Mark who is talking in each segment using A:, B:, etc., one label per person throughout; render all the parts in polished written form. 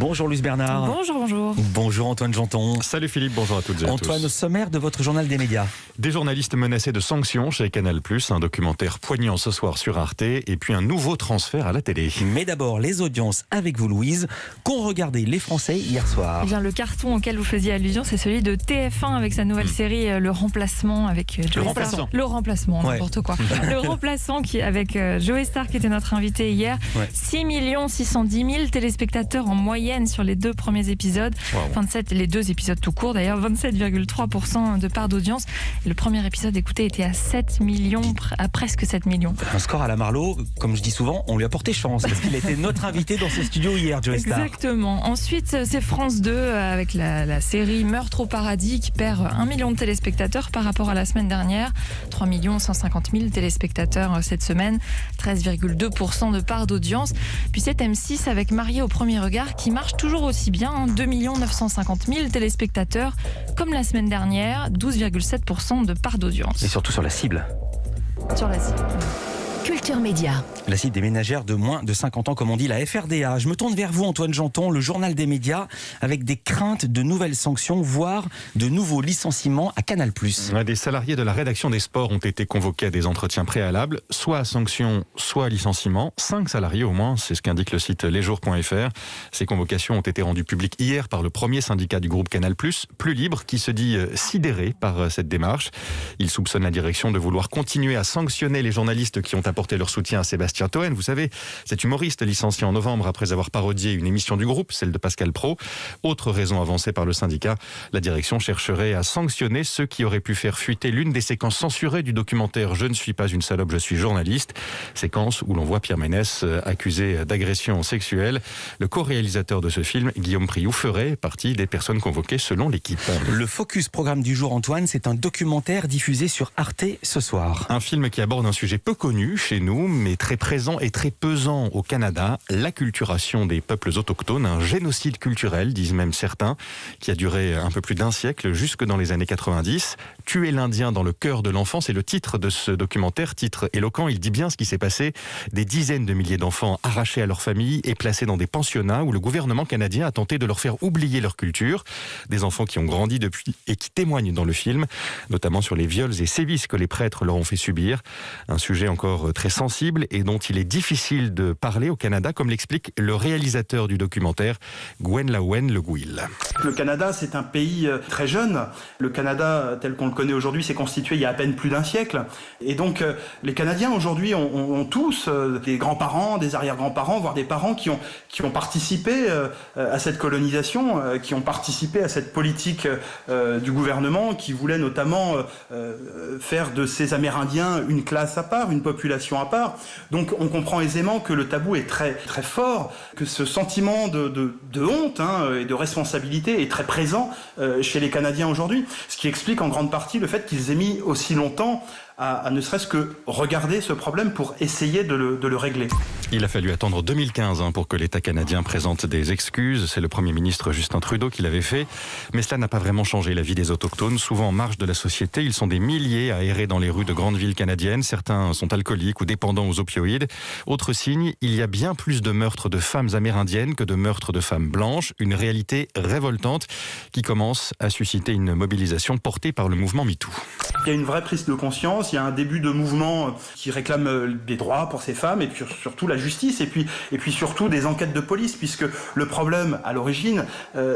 A: Bonjour Luce Bernard.
B: Bonjour.
A: Bonjour Antoine Janton.
C: Salut Philippe, bonjour à toutes et à tous.
A: Antoine, au sommaire de votre journal des médias.
C: Des journalistes menacés de sanctions chez Canal+, un documentaire poignant ce soir sur Arte, et puis un nouveau transfert à la télé.
A: Mais d'abord, les audiences avec vous Louise, qu'ont regardé les Français hier soir.
B: Eh bien, le carton auquel vous faisiez allusion, c'est celui de TF1 avec sa nouvelle série Le Remplacement avec Joey Star. Le Remplacement,
A: Ouais.
B: n'importe quoi. Le Remplaçant qui avec Joey Star qui était notre invité hier.
A: Ouais.
B: 6 610 000 téléspectateurs en moyenne sur les deux premiers épisodes.
C: Wow.
B: 27, les deux épisodes tout court d'ailleurs, 27,3% de part d'audience. Et le premier épisode, écoutez, était à 7 millions, à presque 7 millions.
A: Un score à la Marlowe, comme je dis souvent, on lui a porté chance parce qu'il était notre invité dans ce studio hier, Joey Star.
B: Exactement. Ensuite, c'est France 2 avec la série Meurtre au paradis qui perd 1 million de téléspectateurs par rapport à la semaine dernière. 3 150 000 téléspectateurs cette semaine, 13,2% de part d'audience. Puis c'est M6 avec Marié au premier regard qui marche toujours aussi bien, 2 950 000 téléspectateurs comme la semaine dernière, 12,7% de part d'audience.
A: Et surtout sur la cible.
B: Sur la cible.
D: Culture Média.
A: La cible des ménagères de moins de 50 ans, comme on dit, la FRDA. Je me tourne vers vous, Antoine Janton, le journal des médias, avec des craintes de nouvelles sanctions, voire de nouveaux licenciements à Canal+.
C: Des salariés de la rédaction des sports ont été convoqués à des entretiens préalables, soit à sanction, soit à licenciement. 5 salariés au moins, c'est ce qu'indique le site lesjours.fr. Ces convocations ont été rendues publiques hier par le premier syndicat du groupe Canal+, Plus Libre, qui se dit sidéré par cette démarche. Il soupçonne la direction de vouloir continuer à sanctionner les journalistes qui ont apporté leur soutien à Sébastien Toen. Vous savez, cet humoriste licencié en novembre après avoir parodié une émission du groupe, celle de Pascal Praud. Autre raison avancée par le syndicat, la direction chercherait à sanctionner ceux qui auraient pu faire fuiter l'une des séquences censurées du documentaire « Je ne suis pas une salope, je suis journaliste », séquence où l'on voit Pierre Ménès accusé d'agression sexuelle. Le co-réalisateur de ce film, Guillaume Prioux, ferait partie des personnes convoquées selon l'équipe.
A: Le focus programme du jour, Antoine, c'est un documentaire diffusé sur Arte ce soir.
C: Un film qui aborde un sujet peu connu chez nous, mais très présent et très pesant au Canada, l'acculturation des peuples autochtones, un génocide culturel, disent même certains, qui a duré un peu plus d'un siècle, jusque dans les années 90. Tuer l'Indien dans le cœur de l'enfant, c'est le titre de ce documentaire, titre éloquent. Il dit bien ce qui s'est passé. Des dizaines de milliers d'enfants arrachés à leur famille et placés dans des pensionnats où le gouvernement canadien a tenté de leur faire oublier leur culture. Des enfants qui ont grandi depuis et qui témoignent dans le film, notamment sur les viols et sévices que les prêtres leur ont fait subir. Un sujet encore très sensible et dont il est difficile de parler au Canada, comme l'explique le réalisateur du documentaire, Gwenlawen Le Gouil.
E: Le Canada, c'est un pays très jeune. Le Canada, tel qu'on le connaît aujourd'hui, s'est constitué il y a à peine plus d'un siècle. Et donc, les Canadiens, aujourd'hui, ont tous des grands-parents, des arrière-grands-parents, voire des parents qui ont participé à cette colonisation, qui ont participé à cette politique du gouvernement, qui voulait notamment faire de ces Amérindiens une classe à part, une population à part. Donc, on comprend aisément que le tabou est très, très fort, que ce sentiment de honte et de responsabilité est très présent chez les Canadiens aujourd'hui, ce qui explique en grande partie le fait qu'ils aient mis aussi longtemps à ne serait-ce que regarder ce problème pour essayer de le régler.
C: Il a fallu attendre 2015 pour que l'État canadien présente des excuses. C'est le Premier ministre Justin Trudeau qui l'avait fait. Mais cela n'a pas vraiment changé la vie des Autochtones. Souvent en marge de la société, ils sont des milliers à errer dans les rues de grandes villes canadiennes. Certains sont alcooliques ou dépendants aux opioïdes. Autre signe, il y a bien plus de meurtres de femmes amérindiennes que de meurtres de femmes blanches. Une réalité révoltante qui commence à susciter une mobilisation portée par le mouvement MeToo.
E: Il y a une vraie prise de conscience, il y a un début de mouvement qui réclame des droits pour ces femmes et puis surtout la justice et puis surtout des enquêtes de police, puisque le problème à l'origine,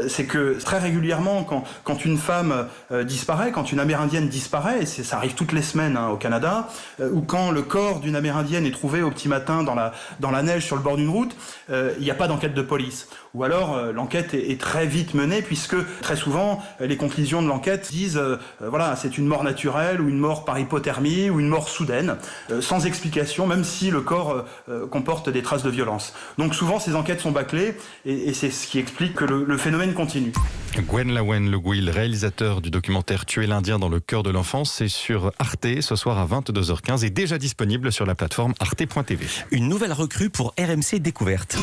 E: c'est que très régulièrement quand une femme disparaît, quand une Amérindienne disparaît, et ça arrive toutes les semaines au Canada, ou quand le corps d'une Amérindienne est trouvé au petit matin dans la neige sur le bord d'une route, il n'y a pas d'enquête de police. Ou alors l'enquête est très vite menée, puisque très souvent les conclusions de l'enquête disent voilà, c'est une mort naturelle ou une mort par hypothermie ou une mort soudaine, sans explication, même si le corps comporte des traces de violence. Donc souvent ces enquêtes sont bâclées et c'est ce qui explique que le phénomène continue.
C: Gwenlawen Le Gouil, réalisateur du documentaire Tuer l'Indien dans le cœur de l'enfance, c'est sur Arte ce soir à 22h15 et déjà disponible sur la plateforme arte.tv.
A: Une nouvelle recrue pour RMC Découverte.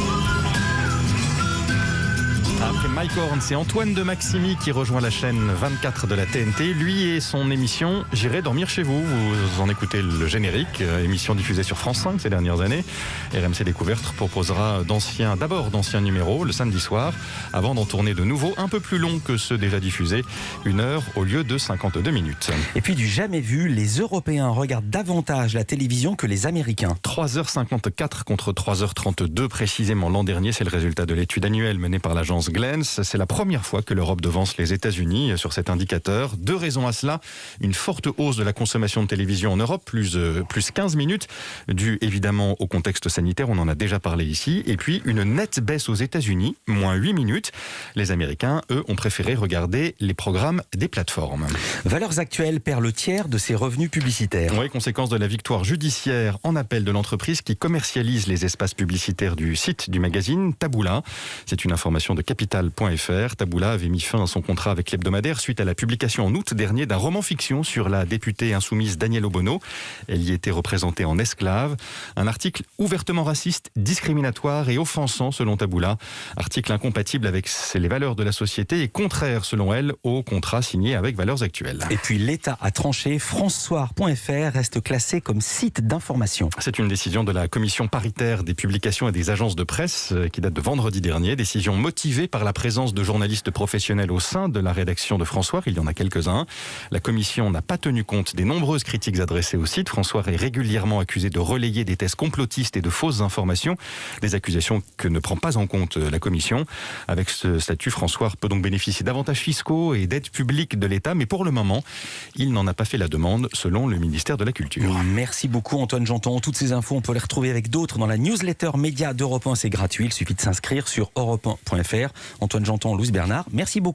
C: Après Mike Horn, c'est Antoine de Maximi qui rejoint la chaîne 24 de la TNT. Lui et son émission J'irai dormir chez vous. Vous en écoutez le générique, émission diffusée sur France 5 ces dernières années. RMC Découverte proposera d'abord d'anciens numéros le samedi soir, avant d'en tourner de nouveaux, un peu plus longs que ceux déjà diffusés, 1 heure au lieu de 52 minutes.
A: Et puis du jamais vu, les Européens regardent davantage la télévision que les Américains.
C: 3h54 contre 3h32 précisément l'an dernier, c'est le résultat de l'étude annuelle menée par l'agence Glens. C'est la première fois que l'Europe devance les États-Unis sur cet indicateur. 2 raisons à cela. Une forte hausse de la consommation de télévision en Europe, plus 15 minutes, due évidemment au contexte sanitaire, on en a déjà parlé ici. Et puis une nette baisse aux États-Unis, moins 8 minutes. Les Américains, eux, ont préféré regarder les programmes des plateformes.
A: Valeurs Actuelles perd le tiers de ses revenus publicitaires.
C: Oui, conséquence de la victoire judiciaire en appel de l'entreprise qui commercialise les espaces publicitaires du site du magazine Taboola. C'est une information de Capital.fr. Taboola avait mis fin à son contrat avec l'hebdomadaire suite à la publication en août dernier d'un roman fiction sur la députée insoumise Danielle Obono. Elle y était représentée en esclave. Un article ouvertement raciste, discriminatoire et offensant selon Taboola. Article incompatible avec les valeurs de la société et contraire selon elle au contrat signé avec Valeurs Actuelles.
A: Et puis l'État a tranché, francesoir.fr reste classé comme site d'information.
C: C'est une décision de la commission paritaire des publications et des agences de presse qui date de vendredi dernier. Décision motivée par la présence de journalistes professionnels au sein de la rédaction de François. Il y en a quelques-uns. La commission n'a pas tenu compte des nombreuses critiques adressées au site. François est régulièrement accusé de relayer des thèses complotistes et de fausses informations. Des accusations que ne prend pas en compte la commission. Avec ce statut, François peut donc bénéficier d'avantages fiscaux et d'aides publiques de l'État. Mais pour le moment, il n'en a pas fait la demande selon le ministère de la Culture.
A: Merci beaucoup Antoine Janton. Toutes ces infos, on peut les retrouver avec d'autres dans la newsletter média d'Europe 1. C'est gratuit. Il suffit de s'inscrire sur europe1.fr. Antoine Janton, Louis Bernard. Merci beaucoup.